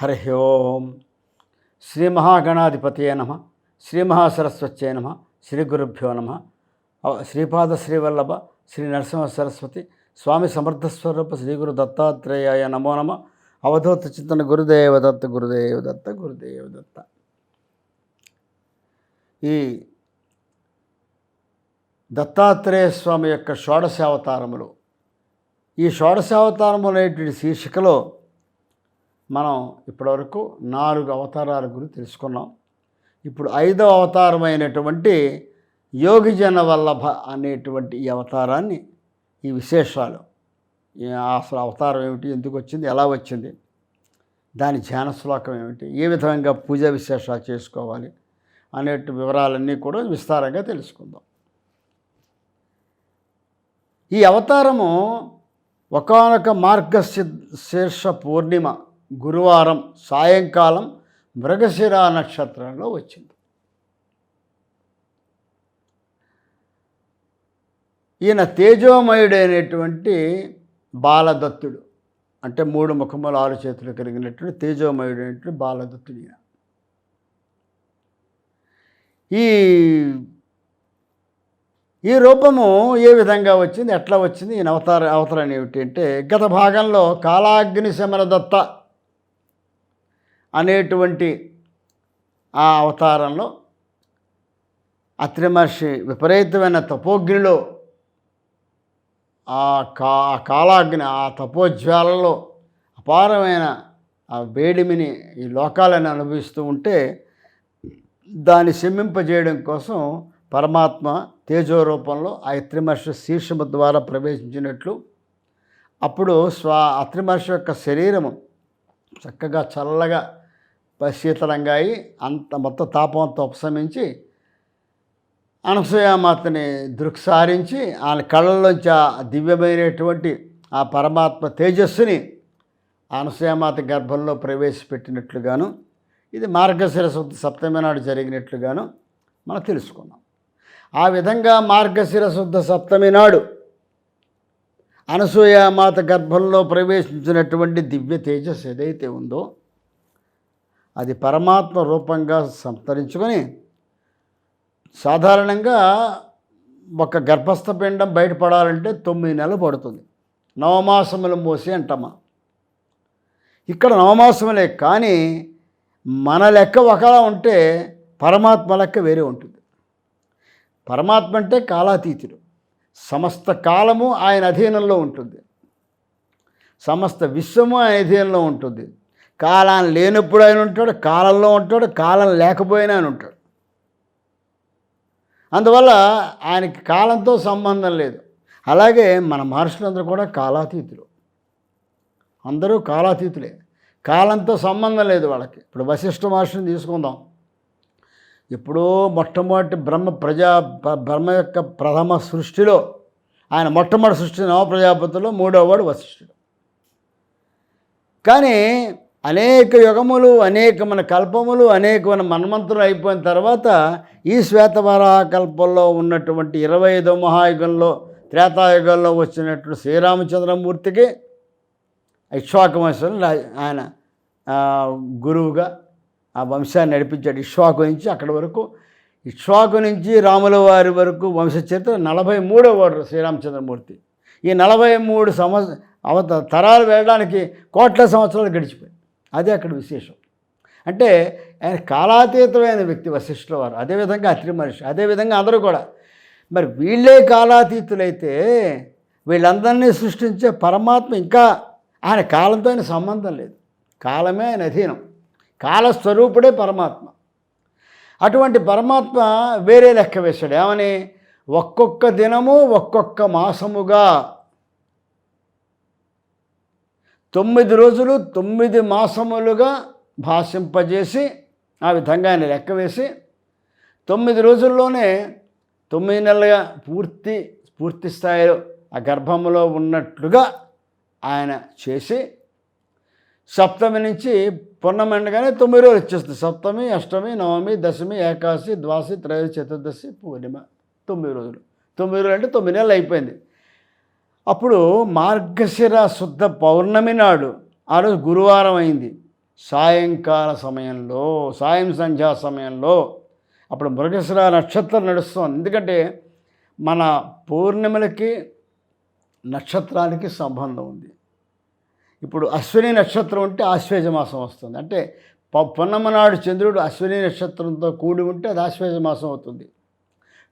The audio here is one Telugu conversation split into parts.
హరి ఓం. శ్రీ మహాగణాధిపతయే నమ. శ్రీ మహాసరస్వత్యై నమ. శ్రీ గురుభ్యో నమ. శ్రీపాద శ్రీవల్లభ శ్రీ నరసింహ సరస్వతి స్వామి సమర్థస్వరూప శ్రీ గురు దత్తాత్రేయాయ నమో నమ. అవధూత చింతన గురుదేవ దత్త గురుదేవ దత్త గురుదేవ దత్త. ఈ దత్తాత్రేయ స్వామి యొక్క షోడశావతారములు, ఈ షోడశావతారములు అనేటువంటి శీర్షికలో మనం ఇప్పటివరకు 4 అవతారాల గురించి తెలుసుకున్నాం. ఇప్పుడు 5వ అవతారమైనటువంటి యోగిజన వల్లభ అనేటువంటి ఈ అవతారాన్ని, ఈ విశేషాలు, అసలు అవతారం ఏమిటి, ఎందుకు వచ్చింది, ఎలా వచ్చింది, దాని ధ్యాన శ్లోకం ఏమిటి, ఏ విధంగా పూజా విశేషాలు చేసుకోవాలి అనే వివరాలన్నీ కూడా విస్తారంగా తెలుసుకుందాం. ఈ అవతారము ఒకానొక మార్గశీర్ష పూర్ణిమ గురువారం సాయంకాలం మృగశిర నక్షత్రంలో వచ్చింది. ఈయన తేజోమయుడైనటువంటి బాలదత్తుడు, అంటే 3 ముఖములు 6 చేతులు కలిగినటువంటి తేజోమయుడైనటువంటి బాలదత్తుడు. ఈ రూపము ఏ విధంగా వచ్చింది, ఎట్లా వచ్చింది, ఈయన అవతారం ఏమిటి అంటే, గత భాగంలో కాలాగ్ని శమరదత్త అనేటువంటి ఆ అవతారంలో అత్రి మహర్షి విపరీతమైన తపోగ్నిలో, ఆ కాలాగ్ని, ఆ తపోజ్వాలలో అపారమైన ఆ వేడిమిని ఈ లోకాలను అనుభవిస్తూ ఉంటే దాన్ని శమింపజేయడం కోసం పరమాత్మ తేజో రూపంలో ఆ అత్రి మహర్షి శీర్షము ద్వారా ప్రవేశించినట్లు, అప్పుడు అత్రి మహర్షి యొక్క శరీరము చక్కగా చల్లగా శీతలంగా అయి మొత్తం తాపంతో ఉపశమించి అనసూయామాతని దృక్సారించి ఆయన కళ్ళల్లోంచి ఆ దివ్యమైనటువంటి ఆ పరమాత్మ తేజస్సుని అనసూయామాత గర్భంలో ప్రవేశపెట్టినట్లుగాను, ఇది మార్గశిర శుద్ధ సప్తమి నాడు జరిగినట్లుగాను మనం తెలుసుకున్నాం. ఆ విధంగా మార్గశిర శుద్ధ సప్తమి నాడు అనసూయామాత గర్భంలో ప్రవేశించినటువంటి దివ్య తేజస్సు ఏదైతే ఉందో అది పరమాత్మ రూపంగా సంతరించుకొని, సాధారణంగా ఒక గర్భస్థ పిండం బయటపడాలంటే 9 నెలలు పడుతుంది. నవమాసములు మోసి అంటామా. ఇక్కడ నవమాసములే, కానీ మన లెక్క ఒకలా ఉంటే పరమాత్మ లెక్క వేరే ఉంటుంది. పరమాత్మ అంటే కాలాతీతుడు, సమస్త కాలము ఆయన అధీనంలో ఉంటుంది, సమస్త విశ్వము ఆయన అధీనంలో ఉంటుంది. కాలం లేనప్పుడు ఆయన ఉంటాడు, కాలంలో ఉంటాడు, కాలం లేకపోయినా ఆయన ఉంటాడు. అందువల్ల ఆయనకి కాలంతో సంబంధం లేదు. అలాగే మన మహర్షులందరూ కూడా కాలాతీతులు, అందరూ కాలాతీతులే, కాలంతో సంబంధం లేదు వాళ్ళకి. ఇప్పుడు వశిష్ఠ మహర్షిని తీసుకుందాం. ఎప్పుడో మొట్టమొదటి బ్రహ్మ యొక్క ప్రథమ సృష్టిలో, ఆయన మొట్టమొదటి సృష్టి నవప్రజాపతిలో 3వ వాడు వశిష్ఠుడు. కానీ అనేక యుగములు, అనేకమైన కల్పములు, అనేకమైన మన్వంతులు అయిపోయిన తర్వాత ఈ శ్వేతవరాహ కల్పంలో ఉన్నటువంటి 25వ మహాయుగంలో, త్రేతాయుగంలో వచ్చినటువంటి శ్రీరామచంద్రమూర్తికి ఇక్ష్వాకు వంశంలో ఆయన గురువుగా ఆ వంశాన్ని నడిపించాడు. ఇక్ష్వాకు నుంచి అక్కడి వరకు, ఇక్ష్వాకు నుంచి రాముల వారి వరకు వంశచరిత్ర 43వ వాడు శ్రీరామచంద్రమూర్తి. ఈ 43 తరాలు వెళ్ళడానికి కోట్ల సంవత్సరాలు గడిచిపోయి. అదే అక్కడ విశేషం. అంటే ఆయన కాలాతీతమైన వ్యక్తి వశిష్ఠుల వారు, అదేవిధంగా అత్రి మహర్షి, అదేవిధంగా అందరూ కూడా. మరి వీళ్ళే కాలాతీతులైతే వీళ్ళందరినీ సృష్టించే పరమాత్మ ఇంకా ఆయన కాలంతో ఆయన సంబంధం లేదు, కాలమే ఆయన అధీనం, కాలస్వరూపుడే పరమాత్మ. అటువంటి పరమాత్మ వేరే లెక్క వేశాడు. ఏమని? ఒక్కొక్క దినము ఒక్కొక్క మాసముగా, 9 రోజులు 9 మాసములుగా భాషింపజేసి ఆ విధంగా ఆయన లెక్క వేసి 9 రోజుల్లోనే 9 నెలలుగా పూర్తి స్థాయిలో ఆ గర్భంలో ఉన్నట్లుగా ఆయన చేసి, సప్తమి నుంచి పూర్ణమి అనగానే 9 రోజులు వచ్చేస్తుంది. సప్తమి, అష్టమి, నవమి, దశమి, ఏకాదశి, ద్వాదశి, త్రయోదశి, చతుర్దశి, పూర్ణిమ, 9 రోజులు. 9 రోజులు అంటే 9 నెలలు అయిపోయింది. అప్పుడు మార్గశిర శుద్ధ పౌర్ణమి నాడు, ఆ రోజు గురువారం అయింది. సాయంకాల సమయంలో, సాయం సంధ్యా సమయంలో, అప్పుడు మృగశిర నక్షత్రం నడుస్తుంది. ఎందుకంటే మన పూర్ణిమలకి నక్షత్రానికి సంబంధం ఉంది. ఇప్పుడు అశ్విని నక్షత్రం ఉంటే ఆశ్వేజ మాసం వస్తుంది. అంటే పున్నమ నాడు చంద్రుడు అశ్విని నక్షత్రంతో కూడి ఉంటే అది ఆశ్వేజ మాసం అవుతుంది.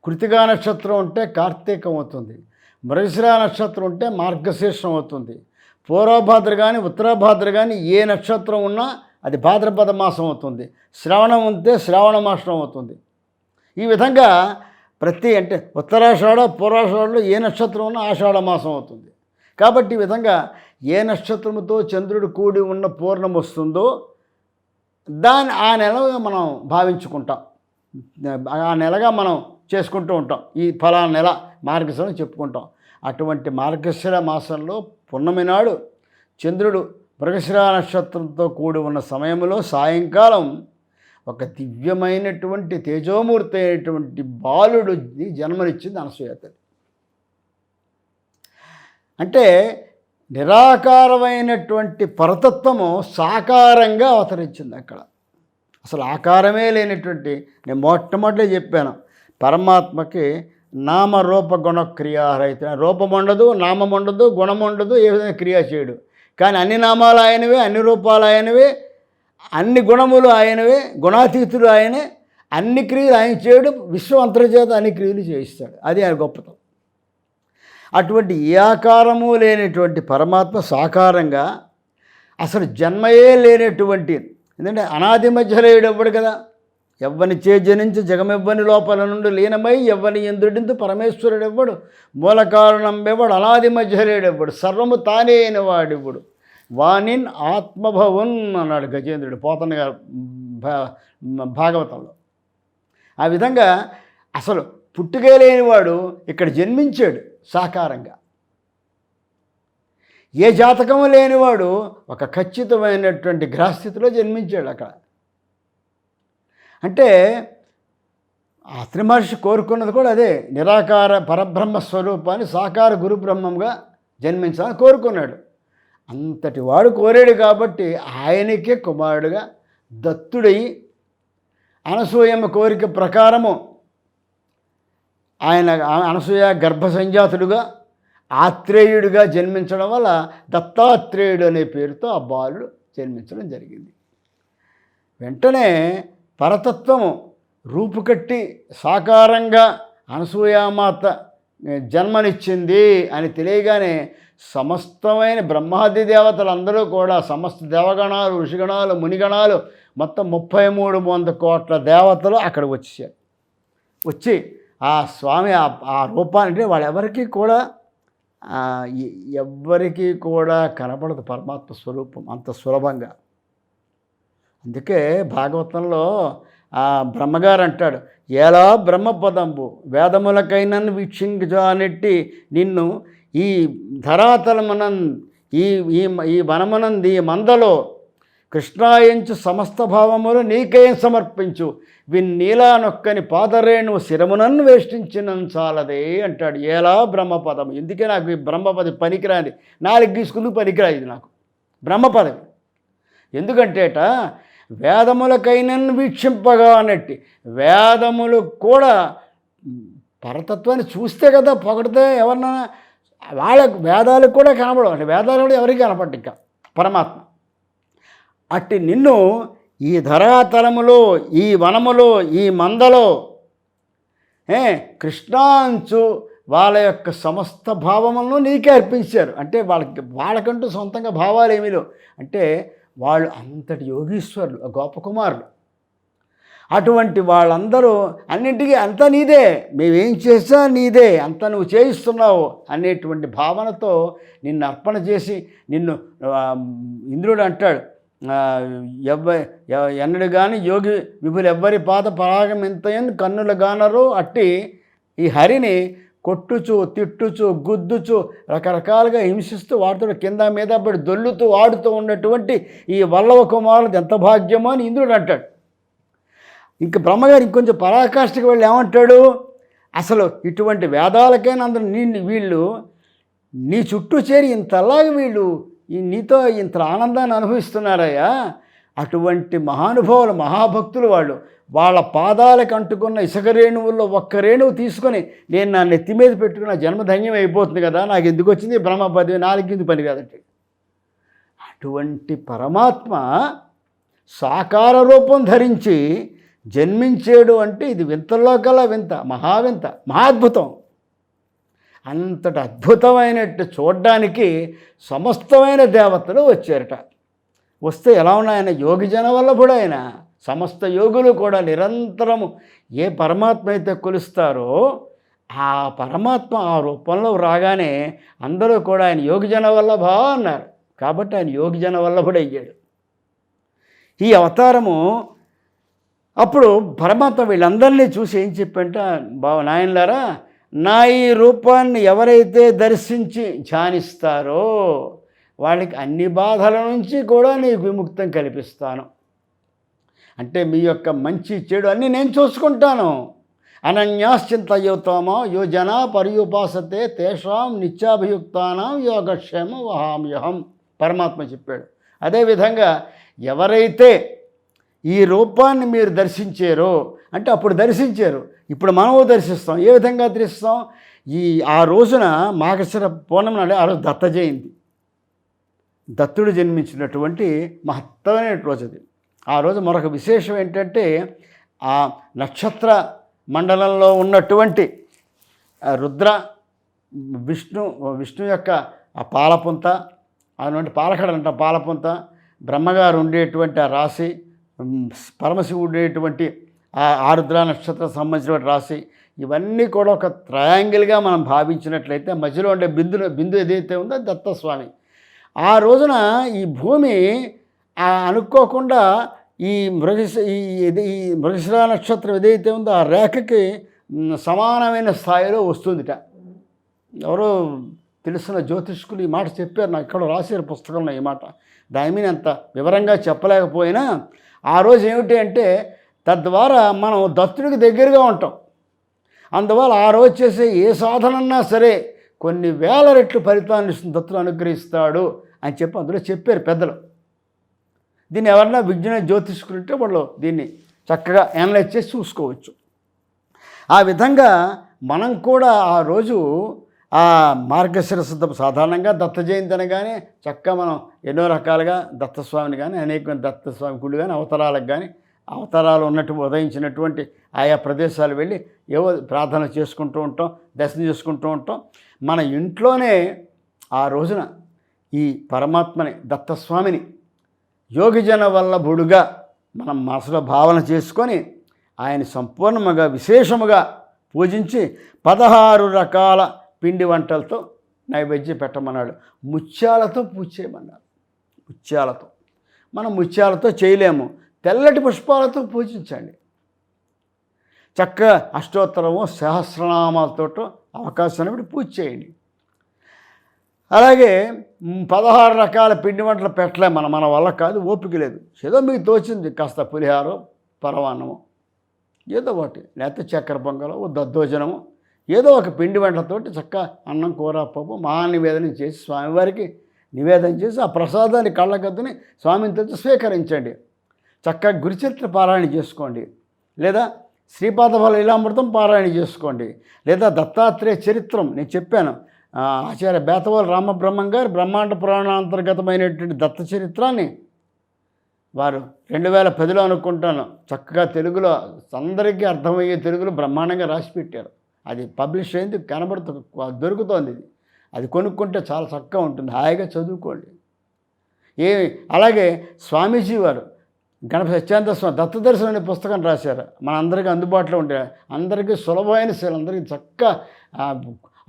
కృతికా నక్షత్రం ఉంటే కార్తీకం అవుతుంది. మృగశిర నక్షత్రం ఉంటే మార్గశీర్షం అవుతుంది. పూర్వభాద్ర కానీ ఉత్తరాభాద్ర కానీ ఏ నక్షత్రం ఉన్నా అది భాద్రపద మాసం అవుతుంది. శ్రవణం ఉంటే శ్రావణ మాసం అవుతుంది. ఈ విధంగా అంటే ఉత్తరాషాఢ పూర్వాషాఢలో ఏ నక్షత్రం ఉన్నా ఆషాఢ మాసం అవుతుంది. కాబట్టి ఈ విధంగా ఏ నక్షత్రముతో చంద్రుడు కూడి ఉన్న పూర్ణం వస్తుందో ఆ నెలగా మనం భావించుకుంటాం. ఆ నెలగా మనం చేసుకుంటూ ఉంటాం. ఈ ఫలానా నెల మార్గశిరం చెప్పుకుంటాం. అటువంటి మార్గశిర మాసంలో పున్నమి నాడు చంద్రుడు మృగశిర నక్షత్రంతో కూడి ఉన్న సమయంలో సాయంకాలం ఒక దివ్యమైనటువంటి తేజోమూర్తి అయినటువంటి బాలుడు జన్మనిచ్చింది అనసూయ తల్లి. అంటే నిరాకారమైనటువంటి పరతత్వము సాకారంగా అవతరించింది అక్కడ. అసలు ఆకారమే లేనటువంటి, నేను మొట్టమొదటి చెప్పాను, పరమాత్మకి నామరూప గుణక్రియారహిత, రూపం ఉండదు, నామం ఉండదు, గుణం ఉండదు, ఏ విధంగా క్రియ చేయడు. కానీ అన్ని నామాలు ఆయనవే, అన్ని రూపాలు ఆయనవే, అన్ని గుణములు ఆయనవే, గుణాతీతుడు ఆయనే, అన్ని క్రియలు ఆయన చేయడు, విశ్వం అంతర్చేత అన్ని క్రియలు చేయిస్తాడు. అది ఆయన గొప్పతనం. అటువంటి ఏ ఆకారము లేనటువంటి పరమాత్మ సాకారంగా అసలు జన్మయే లేనటువంటి, ఎందుకంటే అనాది మధ్యలేయుడు ఎవ్వడు కదా, ఎవ్వని చే జనించి జగమెవ్వని లోపల నుండి లీనమై ఎవ్వని ఎందుడింతు పరమేశ్వరుడు ఎవ్వడు, మూల కారణం ఎవడు, అనాది మధ్యలేయుడు ఎవ్వడు, సర్వము తానే అయిన వాడివ్వడు, వానిన్ ఆత్మభవన్ అన్నాడు గజేంద్రుడు పోతన్న గారు భాగవతంలో. ఆ విధంగా అసలు పుట్టుకే లేనివాడు ఇక్కడ జన్మించాడు సాకారంగా. ఏ జాతకము లేనివాడు ఒక ఖచ్చితమైనటువంటి గ్రహస్థితిలో జన్మించాడు అక్కడ. అంటే అత్రి మహర్షి కోరుకున్నది కూడా అదే, నిరాకార పరబ్రహ్మ స్వరూపాన్ని సాకార గురు బ్రహ్మంగా జన్మించాలని కోరుకున్నాడు. అంతటి వాడు కోరాడు కాబట్టి ఆయనకే కుమారుడుగా దత్తుడై అనసూయమ్మ కోరిక ప్రకారము ఆయన అనసూయ గర్భ సంజాతుడుగా ఆత్రేయుడిగా జన్మించడం వల్ల దత్తాత్రేయుడు అనే పేరుతో ఆ బాలుడు జన్మించడం జరిగింది. వెంటనే పరతత్వము రూపుకట్టి సాకారంగా అనసూయామాత జన్మనిచ్చింది అని తెలియగానే సమస్తమైన బ్రహ్మాది దేవతలందరూ కూడా, సమస్త దేవగణాలు, ఋషిగణాలు, మునిగణాలు, మొత్తం 33 కోట్ల దేవతలు అక్కడికి వచ్చేసారు. వచ్చి ఆ స్వామి ఆ రూపాన్ని వాళ్ళెవరికీ కూడా ఎవ్వరికీ కూడా కనపడదు పరమాత్మ స్వరూపం అంత సులభంగా. అందుకే భాగవతంలో ఆ బ్రహ్మగారు అంటాడు, ఎలా బ్రహ్మపదంబు వేదములకైనను వీక్షించానెట్టి నిన్ను ఈ ధరాతలమునం ఈ వనమునంది మందలో కృష్ణాయించు సమస్త భావములు నీకేం సమర్పించు విన్నీలా నొక్కని పాదరేణు శిరమునన్ను వేష్టించినం చాలదే అంటాడు. ఎలా బ్రహ్మపదం, ఎందుకే నాకు ఈ బ్రహ్మపది పనికిరాది, 4 గీసుకుందుకు పనికిరాదు ఇది నాకు బ్రహ్మపదవి. ఎందుకంటేట వేదములకైనను వీక్షింపగా అన్నట్టు వేదములు కూడా పరతత్వాన్ని చూస్తే కదా పొగడితే ఎవరినైనా, వాళ్ళకు వేదాలకు కూడా కనబడవు, అంటే వేదాలు కూడా ఎవరికి కనపడ్డ ఇంకా పరమాత్మ. అట్టి నిన్ను ఈ ధరాతలములో, ఈ వనములో, ఈ మందలో కృష్ణాంచు వాళ్ళ యొక్క సమస్త భావములను నీకే అర్పించారు. అంటే వాళ్ళకంటూ సొంతంగా భావాలు ఏమీ లేవు. అంటే వాళ్ళు అంతటి యోగీశ్వరులు, గోపకుమారులు. అటువంటి వాళ్ళందరూ అన్నింటికీ అంతా నీదే, మేమేం చేసా నీదే, అంతా నువ్వు చేయిస్తున్నావు అనేటువంటి భావనతో నిన్ను అర్పణ చేసి నిన్ను ఇంద్రుడు అంటాడు, ఎన్నడు కానీ యోగి విభులు ఎవ్వరి పాద పరాగం ఎంతయని కన్నుల గానరు అట్టి ఈ హరిని కొట్టుచు, తిట్టుచు, గుద్దుచు, రకరకాలుగా హింసిస్తూ వాటితో కింద మీద పడి దొల్లుతూ ఆడుతూ ఉన్నటువంటి ఈ వల్లవ కుమారుడు ఎంత భాగ్యమో అని ఇంద్రుడు అంటాడు. ఇంక బ్రహ్మగారు ఇంకొంచెం పరాకాష్ఠకి వెళ్ళి ఏమంటాడు, అసలు ఇటువంటి వేదాలకైనా అందరూ వీళ్ళు నీ చుట్టూ చేరి ఇంతలాగా వీళ్ళు నీతో ఇంత ఆనందాన్ని అనుభవిస్తున్నారయ్యా, అటువంటి మహానుభావులు మహాభక్తులు వాళ్ళు. వాళ్ళ పాదాలకు అంటుకున్న ఇసుక రేణువుల్లో ఒక్క రేణువు తీసుకొని నేను నా నెత్తి మీద పెట్టుకున్న జన్మధన్యం అయిపోతుంది కదా, నాకు ఎందుకు వచ్చింది బ్రహ్మ పదవి, నాలుగింది పని కాదండి. అటువంటి పరమాత్మ సాకార రూపం ధరించి జన్మించేడు అంటే ఇది వింతల్లో కల్లా వింత, మహావింత, మహాద్భుతం. అంతటి అద్భుతమైనట్టు చూడ్డానికి సమస్తమైన దేవతలు వచ్చారట. వస్తే ఎలా ఉన్నాయన యోగిజన వల్లభుడు ఆయన. సమస్త యోగులు కూడా నిరంతరము ఏ పరమాత్మ అయితే కొలుస్తారో ఆ పరమాత్మ ఆ రూపంలో రాగానే అందరూ కూడా ఆయన యోగిజన వల్లభ అన్నారు. కాబట్టి ఆయన యోగిజన వల్లభుడు అయ్యాడు. ఈ అవతారము అప్పుడు పరమాత్మ వీళ్ళందరినీ చూసి ఏం చెప్పంట, నాయనలారా, నా ఈ రూపాన్ని ఎవరైతే దర్శించి ధ్యానిస్తారో వాళ్ళకి అన్ని బాధల నుంచి కూడా నీకు విముక్తం కల్పిస్తాను. అంటే మీ యొక్క మంచి చెడు అన్నీ నేను చూసుకుంటాను. అనన్యాశ్చింతయోతమో యో జనా పర్యుపాసతే తేషాం నిత్యాభియుక్తానాం యోగక్షేమ వహామ్యహం పరమాత్మ చెప్పాడు. అదేవిధంగా ఎవరైతే ఈ రూపాన్ని మీరు దర్శించారో అంటే అప్పుడు దర్శించారు, ఇప్పుడు మనము దర్శిస్తాం. ఏ విధంగా దర్శిస్తాం? ఆ రోజున మాఘశిర పూర్ణమి నాడు ఆ రోజు దత్త జయంతి, దత్తుడు జన్మించినటువంటి మహత్తరమైన రోజు అది. ఆ రోజు మరొక విశేషం ఏంటంటే ఆ నక్షత్ర మండలంలో ఉన్నటువంటి రుద్ర విష్ణు యొక్క ఆ పాలపుంత, అటువంటి పాలకడ అంట పాలపుంత, బ్రహ్మగారు ఉండేటువంటి ఆ రాశి, పరమశివుడు ఉండేటువంటి ఆ ఆరుద్ర నక్షత్రం సంబంధించిన రాశి, ఇవన్నీ కూడా ఒక ట్రయాంగిల్గా మనం భావించినట్లయితే మధ్యలో ఉండే బిందు ఏదైతే ఉందో దత్తస్వామి. ఆ రోజున ఈ భూమి అనుకోకుండా ఈ మృగశిర నక్షత్రం ఏదైతే ఉందో ఆ రేఖకి సమానమైన స్థాయిలో వస్తుందిట. ఎవరో తెలిసిన జ్యోతిష్కులు ఈ మాట చెప్పారు, నాకు ఇక్కడ రాశారు పుస్తకంలో ఈ మాట. దాని మీద అంత వివరంగా చెప్పలేకపోయినా ఆ రోజు ఏమిటి అంటే తద్వారా మనం దత్తుడికి దగ్గరగా ఉంటాం. అందువల్ల ఆ రోజు చేసే ఏ సాధనన్నా సరే కొన్ని వేల రెట్లు ఫలితాన్ని దత్తుడు అనుగ్రహిస్తాడు అని చెప్పి అందులో చెప్పారు పెద్దలు. దీన్ని ఎవరన్నా విజ్ఞాన జ్యోతిష్కులుంటే వాళ్ళు దీన్ని చక్కగా అనలైజ్ చేసి చూసుకోవచ్చు. ఆ విధంగా మనం కూడా ఆ రోజు ఆ మార్గశిర శుద్ధం సాధారణంగా దత్త జయంతి అనగానే చక్కగా మనం ఎన్నో రకాలుగా దత్తస్వామిని కానీ అనేక దత్తస్వామి గుళ్ళు కానీ అవతారాలకు కానీ అవతారాలు ఉదయించినటువంటి ఆయా ప్రదేశాలు వెళ్ళి ఏవో ప్రార్థన చేసుకుంటూ ఉంటాం, దర్శనం చేసుకుంటూ ఉంటాం. మన ఇంట్లోనే ఆ రోజున ఈ పరమాత్మని దత్తస్వామిని యోగిజన వల్లభుడుగా మనం మనసులో భావన చేసుకొని ఆయన సంపూర్ణముగా విశేషముగా పూజించి 16 రకాల పిండి వంటలతో నైవేద్యం పెట్టమన్నాడు. ముత్యాలతో పూజ చేయమన్నాడు. ముత్యాలతో మనం ముత్యాలతో చేయలేము, తెల్లటి పుష్పాలతో పూజించండి. చక్కగా అష్టోత్తరము సహస్రనామాలతో అవకాశం ఉన్నప్పుడు పూజ చేయండి. అలాగే 16 రకాల పిండి వంటలు పెట్టలేము, మన వల్ల కాదు, ఓపిక లేదు. ఏదో మీకు తోచింది, కాస్త పులిహారో పరమాన్నము ఏదో ఒకటి, లేకపోతే చక్కెర పొంగలో దద్దోజనము ఏదో ఒక పిండి వంటలతోటి చక్కగా అన్నం కూర పప్పు మహానివేదన చేసి స్వామివారికి నివేదన చేసి ఆ ప్రసాదాన్ని కళ్ళగద్దుని స్వామిని తెచ్చి స్వీకరించండి. చక్కగా గురుచరిత్ర పారాయణ చేసుకోండి, లేదా శ్రీపాదఫల లీలామృతం పారాయణ చేసుకోండి, లేదా దత్తాత్రేయ చరిత్రం నేను చెప్పాను. ఆచార్య బేతవాల రామబ్రహ్మం గారు బ్రహ్మాండ పురాణాంతర్గతమైనటువంటి దత్త చరిత్రాన్ని వారు 2010లో అనుకుంటాను చక్కగా తెలుగులో అందరికీ అర్థమయ్యే తెలుగులో బ్రహ్మాండంగా రాసి పెట్టారు. అది పబ్లిష్ అయింది, దొరుకుతోంది. అది కొనుక్కుంటే చాలా చక్కగా ఉంటుంది, హాయిగా చదువుకోండి. అలాగే స్వామీజీ వారు గణపతి సత్యానంద స్వామి దత్త దర్శనం అనే పుస్తకం రాశారు. మన అందరికీ అందుబాటులో ఉంటే అందరికీ సులభమైన శైలి, అందరికీ చక్కగా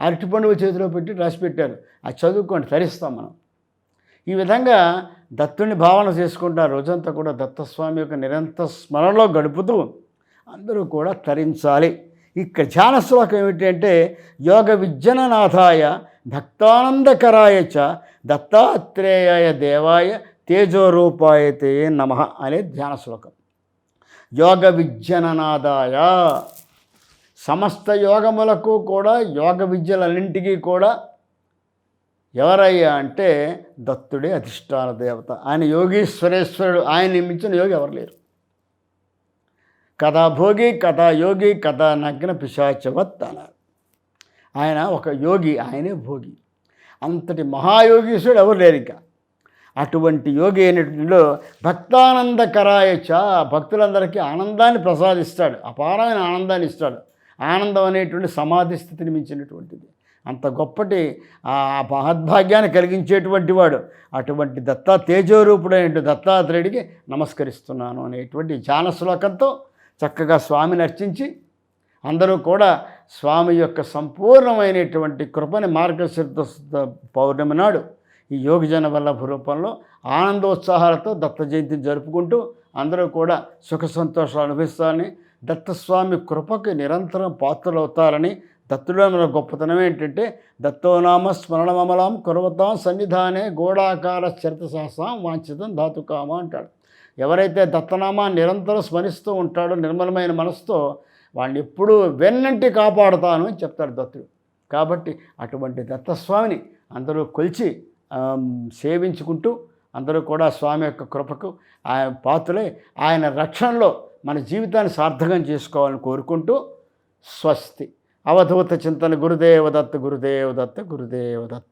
అరటి పండుగ చేతిలో పెట్టి రాసి పెట్టారు. అది చదువుకోండి, తరిస్తాం మనం. ఈ విధంగా దత్తుని భావన చేసుకుంటూ రోజంతా కూడా దత్తస్వామి యొక్క నిరంతర స్మరణలో గడుపుతూ అందరూ కూడా తరించాలి. ఇక్కడ ధ్యాన శ్లోకం ఏమిటంటే యోగ విజ్ఞాననాథాయ భక్తానందకరాయ చ దత్తాత్రేయాయ దేవాయ తేజోరూపాయతే నమః అనే ధ్యాన శ్లోకం. యోగ విజ్ఞాననాథాయ సమస్త యోగములకు కూడా యోగ విద్యలన్నింటికీ కూడా ఎవరయ్యా అంటే దత్తుడే అధిష్టాన దేవత. ఆయన యోగీశ్వరేశ్వరుడు. ఆయన మించిన యోగి ఎవరు లేరు. కథా భోగి, కథా యోగి, కథా నగ్న పిశాచవత్ అన్నారు. ఆయన ఒక యోగి, ఆయనే భోగి. అంతటి మహాయోగీశ్వరుడు ఎవరు లేరు ఇంకా. అటువంటి యోగి అయినటువంటి భక్తానందకరాయచ, భక్తులందరికీ ఆనందాన్ని ప్రసాదిస్తాడు, అపారమైన ఆనందాన్ని ఇస్తాడు. ఆనందం అనేటువంటి సమాధి స్థితిని మించినటువంటిది. అంత గొప్పటి ఆ మహద్భాగ్యాన్ని కలిగించేటువంటి వాడు. అటువంటి దత్తా తేజోరూపుడైన దత్తాత్రేయుడికి నమస్కరిస్తున్నాను అనేటువంటి ధ్యాన శ్లోకంతో చక్కగా స్వామిని అర్చించి అందరూ కూడా స్వామి యొక్క సంపూర్ణమైనటువంటి కృపని మార్గశిర పౌర్ణమి నాడు ఈ యోగిజన వల్లభ రూపంలో ఆనందోత్సాహాలతో దత్త జయంతిని జరుపుకుంటూ అందరూ కూడా సుఖ సంతోషాలు అనుభవిస్తారని, దత్తస్వామి కృపకి నిరంతరం పాత్రలవుతారని. దత్తులో మన గొప్పతనం ఏంటంటే దత్తోనామ స్మరణమమలాం కురవతాం సన్నిధానే గోడాకార చరిత సహసాం వాంఛితం ధాతుకామ అంటాడు. ఎవరైతే దత్తనామాన్ని నిరంతరం స్మరిస్తూ ఉంటాడో నిర్మలమైన మనసుతో వాడిని ఎప్పుడూ వెన్నంటి కాపాడుతాను అని చెప్తాడు దత్తుడు. కాబట్టి అటువంటి దత్తస్వామిని అందరూ కొలిచి సేవించుకుంటూ అందరూ కూడా స్వామి యొక్క కృపకు ఆయన పాత్రలై ఆయన రక్షణలో మన జీవితాన్ని సార్థకం చేసుకోవాలని కోరుకుంటూ స్వస్తి. అవధూత చింతన. గురుదేవ దత్త, గురుదేవ దత్త, గురుదేవ దత్త.